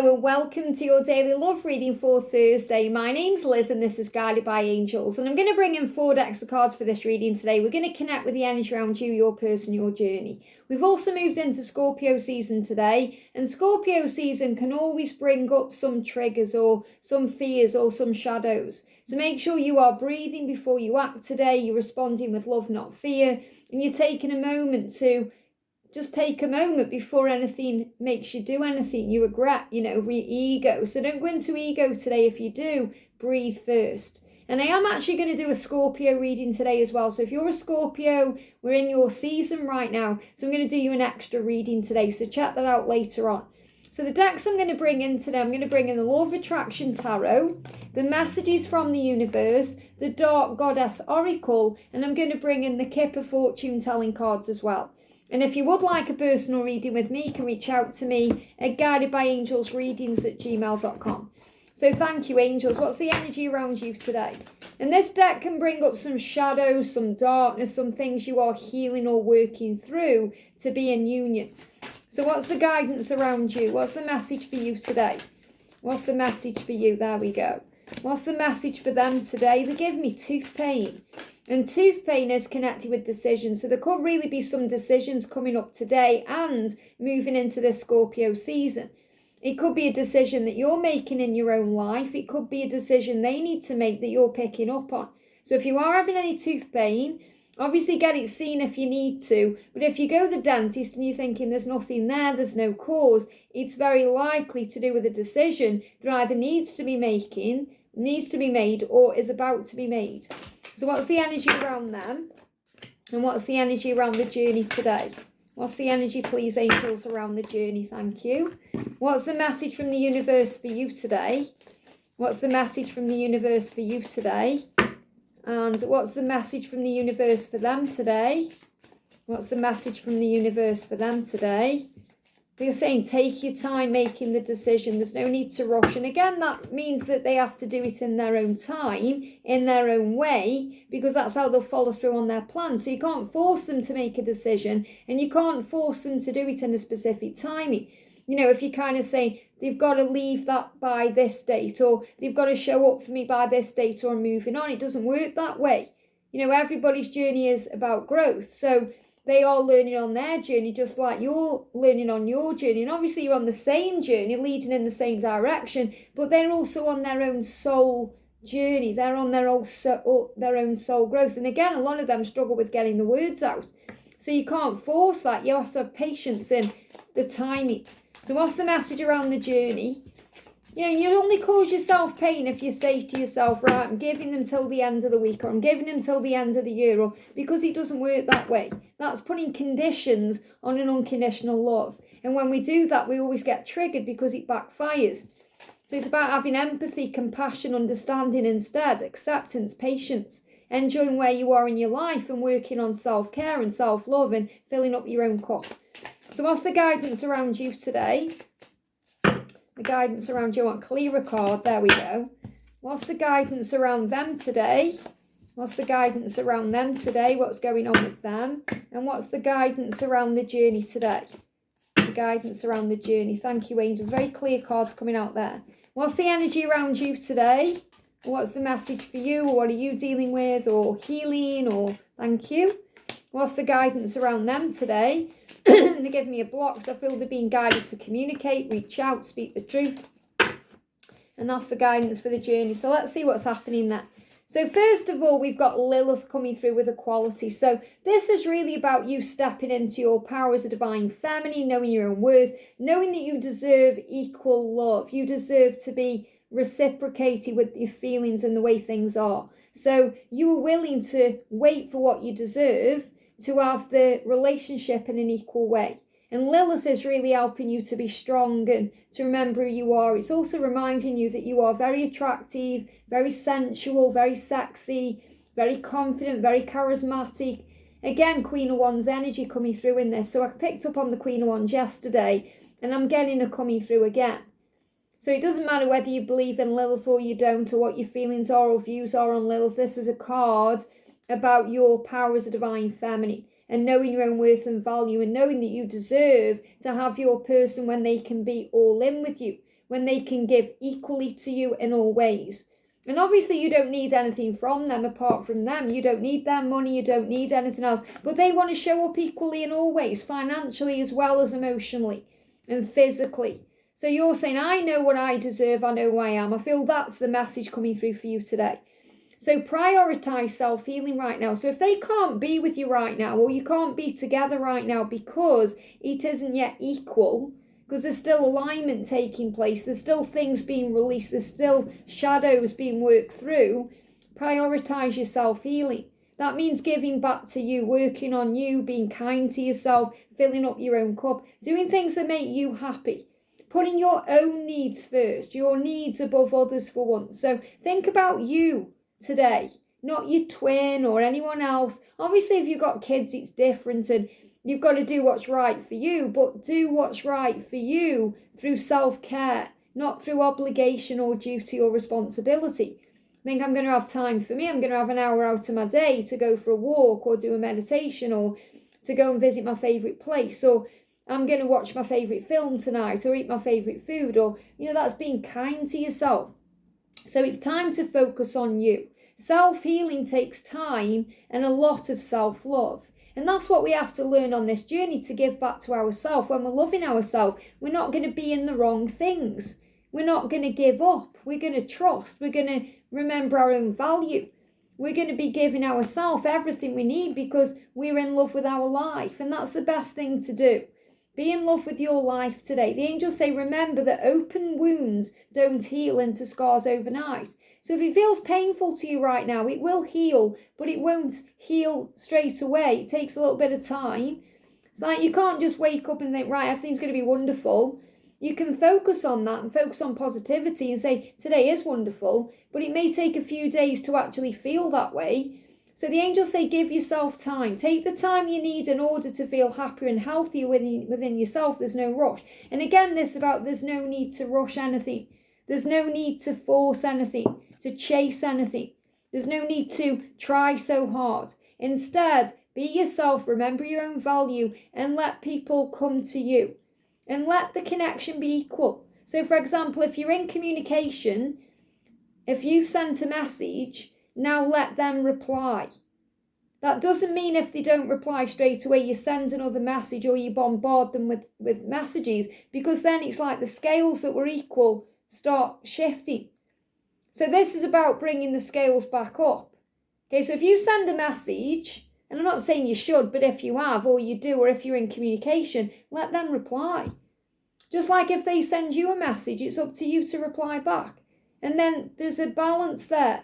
Hello and welcome to your daily love reading for Thursday. My name's Liz and this is Guided by Angels, and I'm going to bring in 4 decks of cards for this reading today. We're going to connect with the energy around you, your person, your journey. We've also moved into Scorpio season today, and Scorpio season can always bring up some triggers or some fears or some shadows. So make sure you are breathing before you act today, you're responding with love, not fear, and you're taking a moment to just take a moment before anything makes you do anything you regret, ego. So don't go into ego today. If you do, breathe first. And I am actually going to do a Scorpio reading today as well. So if you're a Scorpio, we're in your season right now. So I'm going to do you an extra reading today. So check that out later on. So the decks I'm going to bring in today, I'm going to bring in the Law of Attraction Tarot, the Messages from the Universe, the Dark Goddess Oracle, and I'm going to bring in the Kipper Fortune Telling cards as well. And if you would like a personal reading with me, you can reach out to me at guidedbyangelsreadings@gmail.com. So thank you, angels. What's the energy around you today? And this deck can bring up some shadows, some darkness, some things you are healing or working through to be in union. So what's the guidance around you? What's the message for you today? What's the message for you? There we go. What's the message for them today? They give me tooth pain. And tooth pain is connected with decisions. So there could really be some decisions coming up today and moving into this Scorpio season. It could be a decision that you're making in your own life. It could be a decision they need to make that you're picking up on. So if you are having any tooth pain, obviously get it seen if you need to. But if you go to the dentist and you're thinking there's nothing there, there's no cause, it's very likely to do with a decision that either needs to be made or is about to be made. So what's the energy around them? And what's the energy around the journey today? What's the energy, please, angels, around the journey? Thank you. What's the message from the universe for you today? What's the message from the universe for you today? And what's the message from the universe for them today? What's the message from the universe for them today? They're saying take your time making the decision. There's no need to rush. And again, that means that they have to do it in their own time, in their own way, because that's how they'll follow through on their plan. So you can't force them to make a decision, and you can't force them to do it in a specific timing. If you kind of say, they've got to leave that by this date, or they've got to show up for me by this date, or I'm moving on. It doesn't work that way. Everybody's journey is about growth. So they are learning on their journey just like you're learning on your journey. And obviously you're on the same journey, leading in the same direction, but they're also on their own soul journey. They're on their own soul growth. And again, a lot of them struggle with getting the words out. So you can't force that. You have to have patience in the timing. So what's the message around the journey? You only cause yourself pain if you say to yourself, right, I'm giving them till the end of the week, or I'm giving them till the end of the year, or because it doesn't work that way. That's putting conditions on an unconditional love. And when we do that, we always get triggered because it backfires. So it's about having empathy, compassion, understanding instead, acceptance, patience, enjoying where you are in your life and working on self-care and self-love and filling up your own cup. So what's the guidance around you today? The guidance around you, on clear a card, there we go. What's the guidance around them today? What's the guidance around them today? What's going on with them? And what's the guidance around the journey today? The guidance around the journey. Thank you, angels. Very clear cards coming out there. What's the energy around you today? What's the message for you? Or what are you dealing with? Or healing? Or thank you. What's the guidance around them today? They give me a block, so I feel they're being guided to communicate, reach out, speak the truth. And that's the guidance for the journey. So let's see what's happening there. So first of all, we've got Lilith coming through with equality. So this is really about you stepping into your power as a divine feminine, knowing your own worth, knowing that you deserve equal love. You deserve to be reciprocated with your feelings and the way things are. So you are willing to wait for what you deserve, to have the relationship in an equal way. And Lilith is really helping you to be strong and to remember who you are. It's also reminding you that you are very attractive, very sensual, very sexy, very confident, very charismatic. Again, Queen of Wands energy coming through in this. So I picked up on the Queen of Wands yesterday, and I'm getting her coming through again. So it doesn't matter whether you believe in Lilith or you don't, or what your feelings are or views are on Lilith. This is a card about your power as a divine feminine and knowing your own worth and value, and knowing that you deserve to have your person when they can be all in with you, when they can give equally to you in all ways. And obviously you don't need anything from them apart from them. You don't need their money, you don't need anything else. But they want to show up equally in all ways, financially as well as emotionally and physically. So you're saying, I know what I deserve, I know who I am. I feel that's the message coming through for you today. So prioritize self-healing right now. So if they can't be with you right now, or you can't be together right now because it isn't yet equal, because there's still alignment taking place, there's still things being released, there's still shadows being worked through, prioritize your self-healing. That means giving back to you, working on you, being kind to yourself, filling up your own cup, doing things that make you happy, putting your own needs first, your needs above others for once. So think about you today, not your twin or anyone else. Obviously, if you've got kids, it's different and you've got to do what's right for you, but do what's right for you through self-care, not through obligation or duty or responsibility. I think I'm going to have time for me. I'm going to have an hour out of my day to go for a walk or do a meditation or to go and visit my favourite place, or I'm going to watch my favourite film tonight or eat my favourite food, or, that's being kind to yourself. So it's time to focus on you. Self-healing takes time and a lot of self-love. And that's what we have to learn on this journey, to give back to ourselves. When we're loving ourselves, we're not going to be in the wrong things. We're not going to give up. We're going to trust. We're going to remember our own value. We're going to be giving ourselves everything we need because we're in love with our life. And that's the best thing to do. Be in love with your life today. The angels say, remember that open wounds don't heal into scars overnight. So if it feels painful to you right now, it will heal, but it won't heal straight away. It takes a little bit of time. It's like you can't just wake up and think, right, everything's going to be wonderful. You can focus on that and focus on positivity and say, today is wonderful, but it may take a few days to actually feel that way. So the angels say, give yourself time. Take the time you need in order to feel happier and healthier within yourself. There's no rush. And again, there's no need to rush anything. There's no need to force anything, to chase anything. There's no need to try so hard. Instead, be yourself, remember your own value, and let people come to you. And let the connection be equal. So for example, if you're in communication, if you've sent a message, now let them reply. That doesn't mean if they don't reply straight away, you send another message or you bombard them with messages, because then it's like the scales that were equal start shifting. So this is about bringing the scales back up. Okay, so if you send a message, and I'm not saying you should, but if you have, or you do, or if you're in communication, let them reply. Just like if they send you a message, it's up to you to reply back. And then there's a balance there.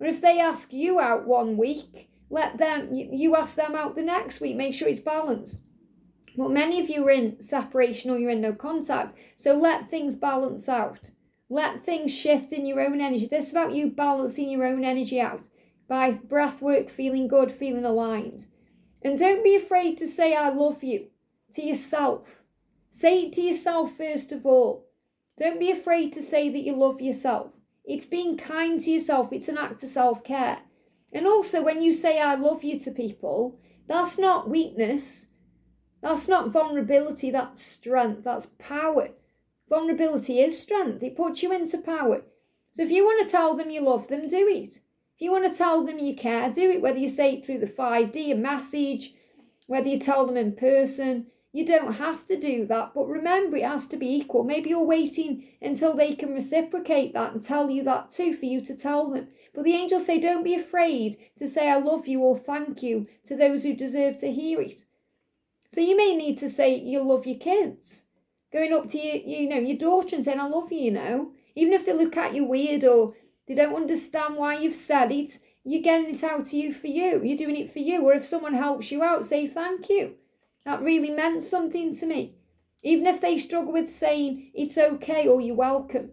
Or if they ask you out one week, you ask them out the next week. Make sure it's balanced. But many of you are in separation or you're in no contact. So let things balance out. Let things shift in your own energy. This is about you balancing your own energy out by breath work, feeling good, feeling aligned. And don't be afraid to say I love you to yourself. Say it to yourself first of all. Don't be afraid to say that you love yourself. It's being kind to yourself. It's an act of self-care. And also when you say I love you to people, that's not weakness. That's not vulnerability. That's strength. That's power. Vulnerability is strength. It puts you into power. So if you want to tell them you love them, do it. If you want to tell them you care, do it. Whether you say it through the 5D, a message, whether you tell them in person, you don't have to do that. But remember, it has to be equal. Maybe you're waiting until they can reciprocate that and tell you that too for you to tell them. But the angels say, don't be afraid to say I love you or thank you to those who deserve to hear it. So you may need to say you love your kids. Going up to your daughter and saying I love you, Even if they look at you weird or they don't understand why you've said it, you're getting it out to you for you. You're doing it for you. Or if someone helps you out, say thank you. That really meant something to me. Even if they struggle with saying it's okay or you're welcome.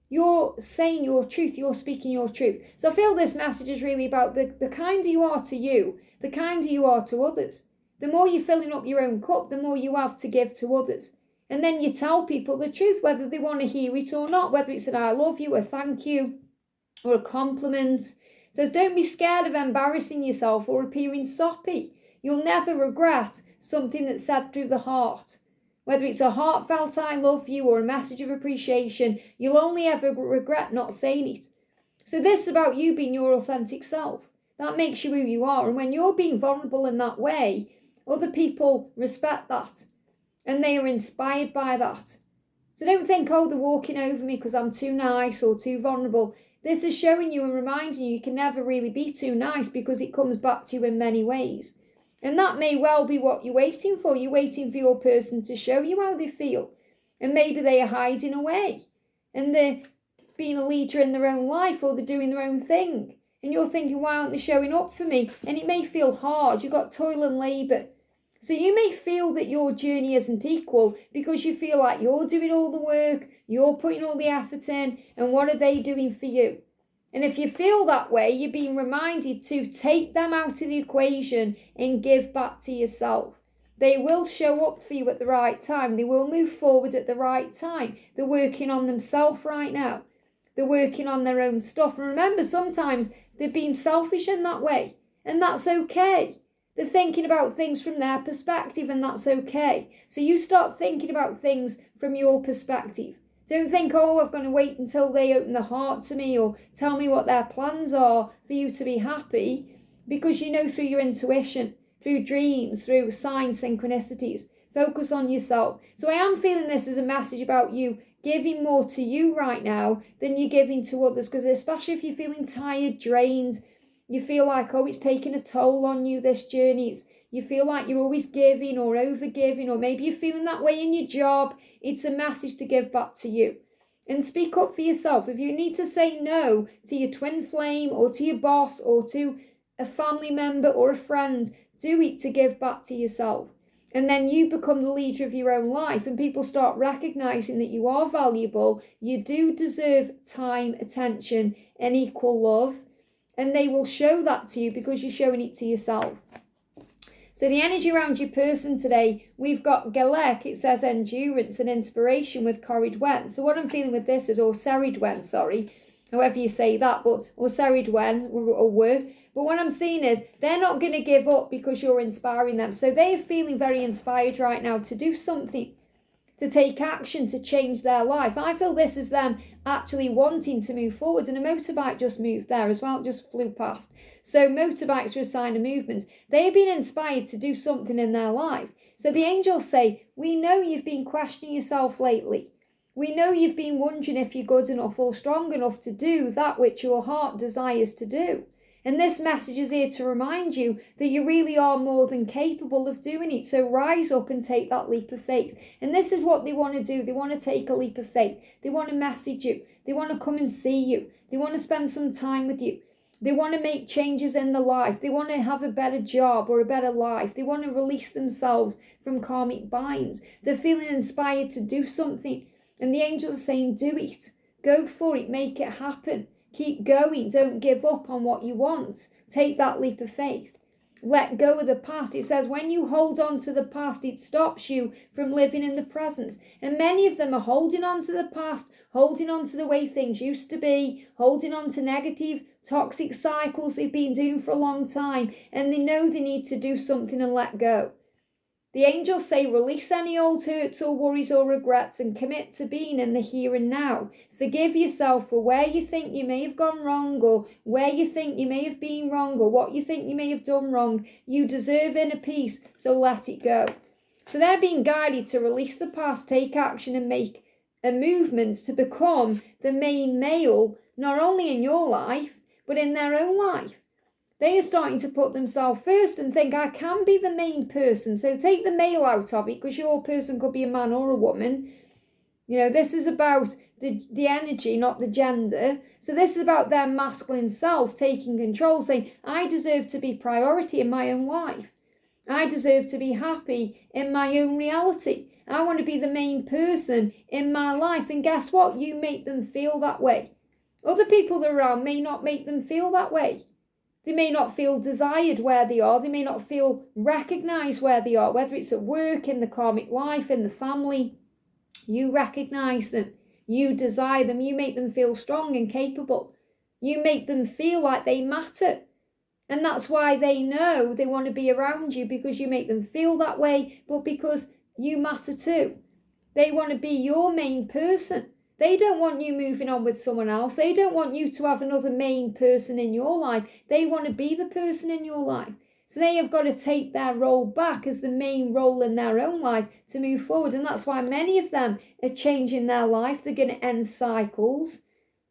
You're saying your truth. You're speaking your truth. So I feel this message is really about the kinder you are to you, the kinder you are to others. The more you're filling up your own cup, the more you have to give to others. And then you tell people the truth, whether they want to hear it or not, whether it's an I love you, a thank you, or a compliment. It says don't be scared of embarrassing yourself or appearing soppy. You'll never regret something that's said through the heart. Whether it's a heartfelt I love you or a message of appreciation, you'll only ever regret not saying it. So this is about you being your authentic self. That makes you who you are. And when you're being vulnerable in that way, other people respect that. And they are inspired by that. So don't think, oh, they're walking over me because I'm too nice or too vulnerable. This is showing you and reminding you can never really be too nice because it comes back to you in many ways. And that may well be what you're waiting for. You're waiting for your person to show you how they feel. And maybe they are hiding away. And they're being a leader in their own life, or they're doing their own thing. And you're thinking, why aren't they showing up for me? And it may feel hard. You've got toil and labour. So you may feel that your journey isn't equal because you feel like you're doing all the work, you're putting all the effort in, and what are they doing for you? And if you feel that way, you're being reminded to take them out of the equation and give back to yourself. They will show up for you at the right time. They will move forward at the right time. They're working on themselves right now. They're working on their own stuff. And remember, sometimes they're being selfish in that way, and that's okay. They're thinking about things from their perspective, and that's okay. So you start thinking about things from your perspective. Don't think, oh, I'm going to wait until they open their heart to me or tell me what their plans are for you to be happy, because you know through your intuition, through dreams, through signs, synchronicities. Focus on yourself. So I am feeling this as a message about you giving more to you right now than you're giving to others, because especially if you're feeling tired, drained, you feel like, oh, it's taking a toll on you, this journey. You feel like you're always giving or over-giving, or maybe you're feeling that way in your job. It's a message to give back to you. And speak up for yourself. If you need to say no to your twin flame or to your boss or to a family member or a friend, do it to give back to yourself. And then you become the leader of your own life, and people start recognizing that you are valuable. You do deserve time, attention, and equal love. And they will show that to you because you're showing it to yourself. So the energy around your person today, we've got Galek, it says endurance and inspiration with Corridwen. So what I'm feeling with this is, or Seridwen, sorry, however you say that, but or Seridwen, or word. But what I'm seeing is they're not going to give up because you're inspiring them. So they're feeling very inspired right now to do something, to take action, to change their life. I feel this is them actually wanting to move forward. And a motorbike just moved there as well, just flew past. So motorbikes are a sign of movement. They have been inspired to do something in their life. So the angels say, we know you've been questioning yourself lately. We know you've been wondering if you're good enough or strong enough to do that which your heart desires to do. And this message is here to remind you that you really are more than capable of doing it. So rise up and take that leap of faith. And this is what they want to do. They want to take a leap of faith. They want to message you. They want to come and see you. They want to spend some time with you. They want to make changes in their life. They want to have a better job or a better life. They want to release themselves from karmic binds. They're feeling inspired to do something. And the angels are saying, do it. Go for it. Make it happen. Keep going. Don't give up on what you want. Take that leap of faith. Let go of the past. It says when you hold on to the past, it stops you from living in the present. And many of them are holding on to the past, holding on to the way things used to be, holding on to negative, toxic cycles they've been doing for a long time. And they know they need to do something and let go. The angels say release any old hurts or worries or regrets and commit to being in the here and now. Forgive yourself for where you think you may have gone wrong, or where you think you may have been wrong, or what you think you may have done wrong. You deserve inner peace, so let it go. So they're being guided to release the past, take action and make a movement to become the main male, not only in your life, but in their own life. They are starting to put themselves first and think, I can be the main person. So take the male out of it, because your person could be a man or a woman. You know, this is about the energy, not the gender. So this is about their masculine self taking control, saying, I deserve to be priority in my own life. I deserve to be happy in my own reality. I want to be the main person in my life. And guess what? You make them feel that way. Other people that are around may not make them feel that way. They may not feel desired where they are. They may not feel recognised where they are, whether it's at work, in the karmic life, in the family. You recognise them. You desire them. You make them feel strong and capable. You make them feel like they matter. And that's why they know they want to be around you, because you make them feel that way, but because You matter too. They want to be your main person. They don't want you moving on with someone else. They don't want you to have another main person in your life. They want to be the person in your life. So they have got to take their role back as the main role in their own life to move forward. And that's why many of them are changing their life. They're going to end cycles.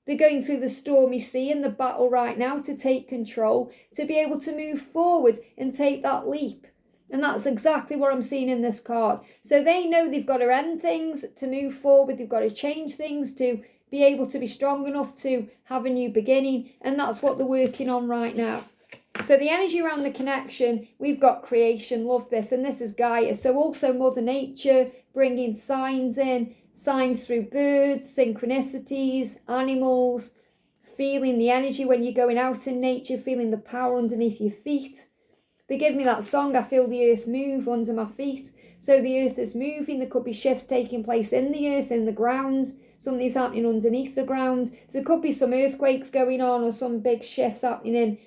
They're going through the stormy sea and the battle right now to take control, to be able to move forward and take that leap. And that's exactly what I'm seeing in this card. So they know they've got to end things to move forward. They've got to change things to be able to be strong enough to have a new beginning. And that's what they're working on right now. So the energy around the connection, we've got creation, love this. And this is Gaia. So also Mother Nature, bringing signs in, signs through birds, synchronicities, animals, feeling the energy when you're going out in nature, feeling the power underneath your feet. They give me that song, I feel the earth move under my feet. So the earth is moving. There could be shifts taking place in the earth, in the ground. Something's happening underneath the ground. So there could be some earthquakes going on or some big shifts happening in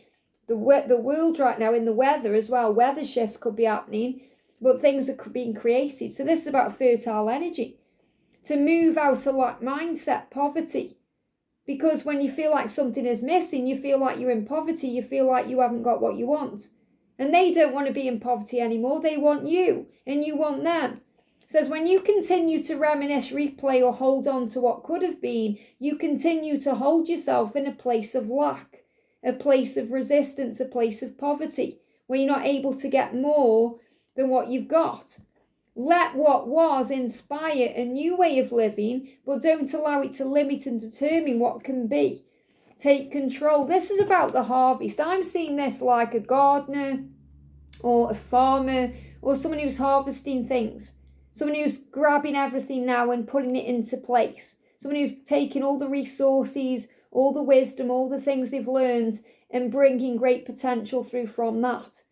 the world right now, in the weather as well. Weather shifts could be happening, but things are being created. So this is about fertile energy. To move out of lack mindset, poverty. Because when you feel like something is missing, you feel like you're in poverty, you feel like you haven't got what you want. And they don't want to be in poverty anymore. They want you and you want them. It says when you continue to reminisce, replay or hold on to what could have been, you continue to hold yourself in a place of lack, a place of resistance, a place of poverty, where you're not able to get more than what you've got. Let what was inspire a new way of living, but don't allow it to limit and determine what can be. Take control. This is about the harvest. I'm seeing this like a gardener or a farmer or someone who's harvesting things. Someone who's grabbing everything now and putting it into place. Someone who's taking all the resources, all the wisdom, all the things they've learned and bringing great potential through from that.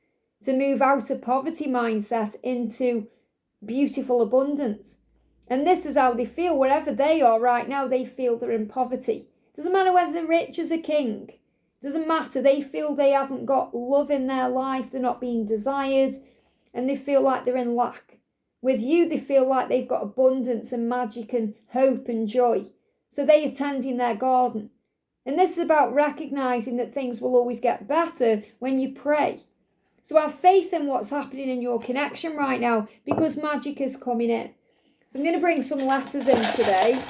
To move out of poverty mindset into beautiful abundance. And this is how they feel. Wherever they are right now, they feel they're in poverty. Doesn't matter whether they're rich as a king. Doesn't matter. They feel they haven't got love in their life. They're not being desired. And they feel like they're in lack. With you, they feel like they've got abundance and magic and hope and joy. So they're tending their garden. And this is about recognizing that things will always get better when you pray. So have faith in what's happening in your connection right now, because magic is coming in. So I'm going to bring some letters in today.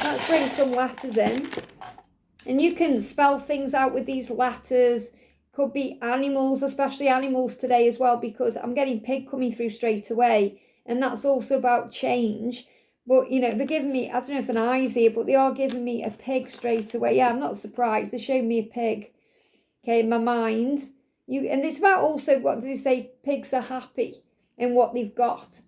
Let's bring some letters in. And you can spell things out with these letters. Could be animals, especially animals today as well, because I'm getting pig coming through straight away. And that's also about change. But, you know, they're giving me, I don't know if an eye's here, but they are giving me a pig straight away. Yeah, I'm not surprised. They're showing me a pig. Okay, in my mind. And it's about also, what do they say? Pigs are happy in what they've got.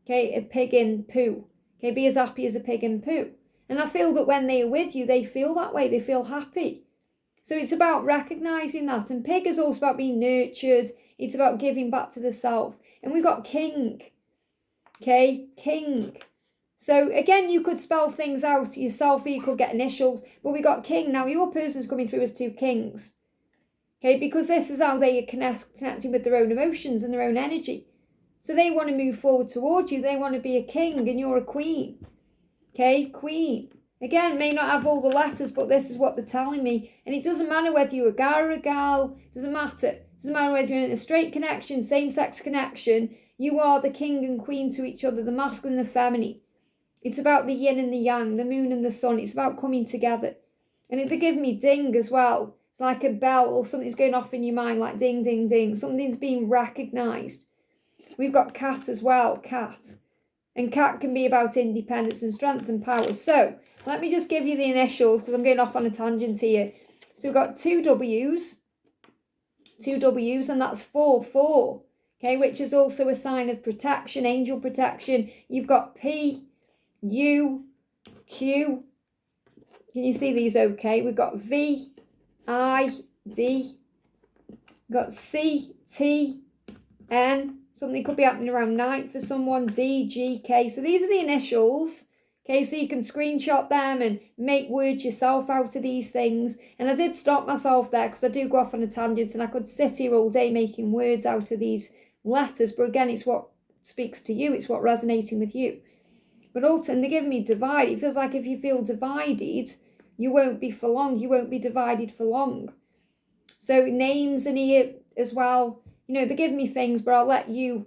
Okay, a pig in poo. Okay, be as happy as a pig in poo. And I feel that when they are with you, they feel that way. They feel happy. So it's about recognizing that. And pig is also about being nurtured. It's about giving back to the self. And we've got king. Okay, king. So again, you could spell things out yourself. You could get initials. But we got king. Now your person's coming through as two kings. Okay, because this is how they are connecting with their own emotions and their own energy. So they want to move forward towards you. They want to be a king and you're a queen. Okay, queen. Again, may not have all the letters, but this is what they're telling me. And it doesn't matter whether you're a guy or a gal. It doesn't matter. It doesn't matter whether you're in a straight connection, same-sex connection. You are the king and queen to each other, the masculine and the feminine. It's about the yin and the yang, the moon and the sun. It's about coming together. And they give me ding as well. It's like a bell or something's going off in your mind, like ding, ding, ding. Something's being recognised. We've got cat as well, cat. And cat can be about independence and strength and power. So let me just give you the initials because I'm going off on a tangent here. So we've got two W's, and that's 4. Okay, which is also a sign of protection, angel protection. You've got P, U, Q. Can you see these okay? We've got V, I, D. We've got C, T, N. Something could be happening around night for someone. D, G, K. So these are the initials. Okay, so you can screenshot them and make words yourself out of these things. And I did stop myself there because I do go off on a tangent and I could sit here all day making words out of these letters. But again, it's what speaks to you. It's what resonating with you. But ultimately, they're giving me divide. It feels like if you feel divided, you won't be for long. You won't be divided for long. So names in here as well. You know, they give me things, but I'll let you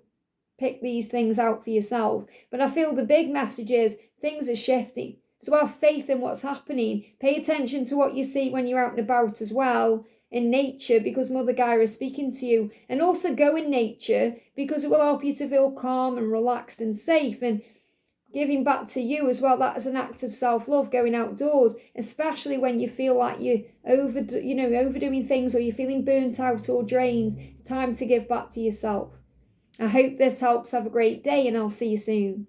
pick these things out for yourself. But I feel the big message is things are shifting. So have faith in what's happening. Pay attention to what you see when you're out and about as well in nature, because Mother Gaia is speaking to you. And also go in nature because it will help you to feel calm and relaxed and safe, and giving back to you as well. That is an act of self-love, going outdoors, especially when you feel like you're overdoing things, or you're feeling burnt out or drained. It's time to give back to yourself. I hope this helps. Have a great day, and I'll see you soon.